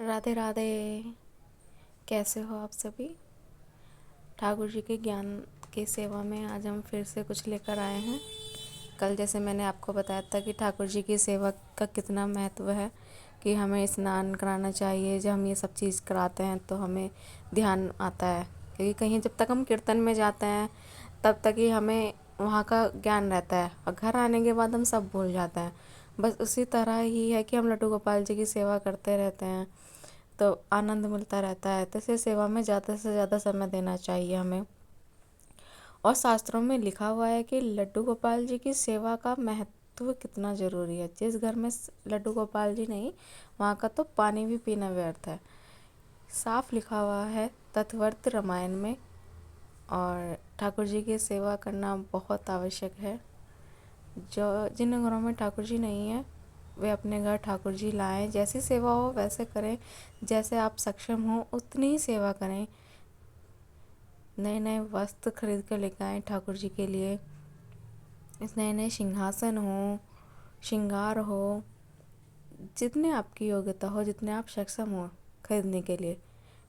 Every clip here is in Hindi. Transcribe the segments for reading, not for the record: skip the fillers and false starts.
राधे राधे। कैसे हो आप सभी। ठाकुर जी के ज्ञान की सेवा में आज हम फिर से कुछ लेकर आए हैं। कल जैसे मैंने आपको बताया था कि ठाकुर जी की सेवा का कितना महत्व है, कि हमें स्नान कराना चाहिए। जब हम ये सब चीज़ कराते हैं तो हमें ध्यान आता है, क्योंकि कहीं जब तक हम कीर्तन में जाते हैं तब तक ही हमें वहाँ का ज्ञान रहता है, और घर आने के बाद हम सब भूल जाते हैं। बस उसी तरह ही है कि हम लड्डू गोपाल जी की सेवा करते रहते हैं तो आनंद मिलता रहता है। तो इसे सेवा में ज़्यादा से ज़्यादा समय देना चाहिए हमें। और शास्त्रों में लिखा हुआ है कि लड्डू गोपाल जी की सेवा का महत्व कितना ज़रूरी है। जिस घर में लड्डू गोपाल जी नहीं, वहाँ का तो पानी भी पीना व्यर्थ है। साफ लिखा हुआ है तत्वर्थ रामायण में। और ठाकुर जी की सेवा करना बहुत आवश्यक है। जो जिन घरों में ठाकुर जी नहीं है वे अपने घर ठाकुर जी लाएं। जैसी सेवा हो वैसे करें, जैसे आप सक्षम हो उतनी ही सेवा करें। नए नए वस्त्र खरीद कर लेकर आएँ ठाकुर जी के लिए। इस नए नए सिंहासन हो, श्रृंगार हो, जितने आपकी योग्यता हो, जितने आप सक्षम हो खरीदने के लिए,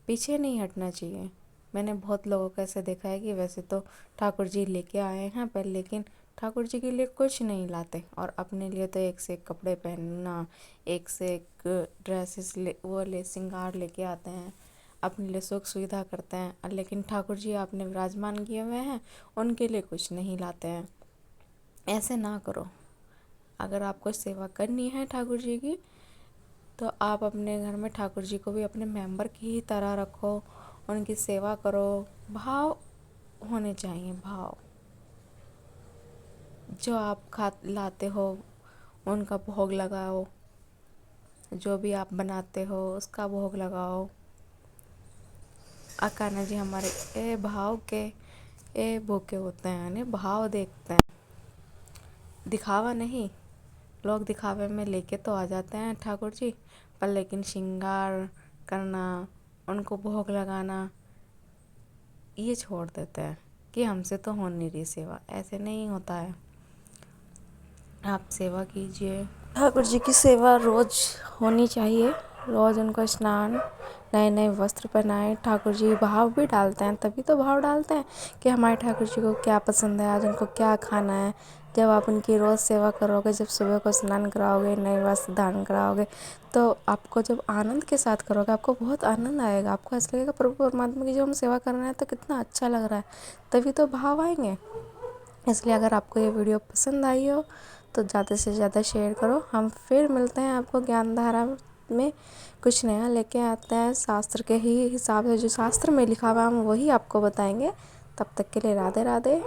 पीछे नहीं हटना चाहिए। मैंने बहुत लोगों को ऐसे देखा है कि वैसे तो ठाकुर जी लेके आए हैं पर लेकिन ठाकुर जी के लिए कुछ नहीं लाते, और अपने लिए तो एक से एक कपड़े पहनना, एक से एक ड्रेसेस ले श्रृंगार लेके आते हैं, अपने लिए सुख सुविधा करते हैं। और लेकिन ठाकुर जी आपने विराजमान किए हुए हैं, उनके लिए कुछ नहीं लाते हैं। ऐसे ना करो। अगर आपको सेवा करनी है ठाकुर जी की तो आप अपने घर में ठाकुर जी को भी अपने मेंबर की ही तरह रखो, उनकी सेवा करो। भाव होने चाहिए, भाव। जो आप खा लाते हो उनका भोग लगाओ, जो भी आप बनाते हो उसका भोग लगाओ। अकाना जी हमारे ए भाव के ए भूखे होते हैं, यानी भाव देखते हैं, दिखावा नहीं। लोग दिखावे में लेके तो आ जाते हैं ठाकुर जी, पर लेकिन श्रृंगार करना, उनको भोग लगाना, ये छोड़ देते हैं कि हमसे तो हो नहीं रही सेवा। ऐसे नहीं होता है। आप सेवा कीजिए। ठाकुर जी की सेवा रोज़ होनी चाहिए। रोज़ उनको स्नान, नए नए वस्त्र पहनाएं। ठाकुर जी भाव भी डालते हैं, तभी तो भाव डालते हैं कि हमारे ठाकुर जी को क्या पसंद है, आज उनको क्या खाना है। जब आप उनकी रोज़ सेवा करोगे, जब सुबह को स्नान कराओगे, नए वस्त्र धारण कराओगे, तो आपको जब आनंद के साथ करोगे आपको बहुत आनंद आएगा। आपको ऐसा लगेगा प्रभु परमात्मा की जो हम सेवा कर रहे हैं तो कितना अच्छा लग रहा है, तभी तो भाव आएंगे। इसलिए अगर आपको ये वीडियो पसंद आई हो तो ज़्यादा से ज़्यादा शेयर करो। हम फिर मिलते हैं आपको ज्ञान धारा में, कुछ नया लेके आते हैं। शास्त्र के ही हिसाब से, जो शास्त्र में लिखा हुआ हम वही आपको बताएंगे। तब तक के लिए राधे राधे।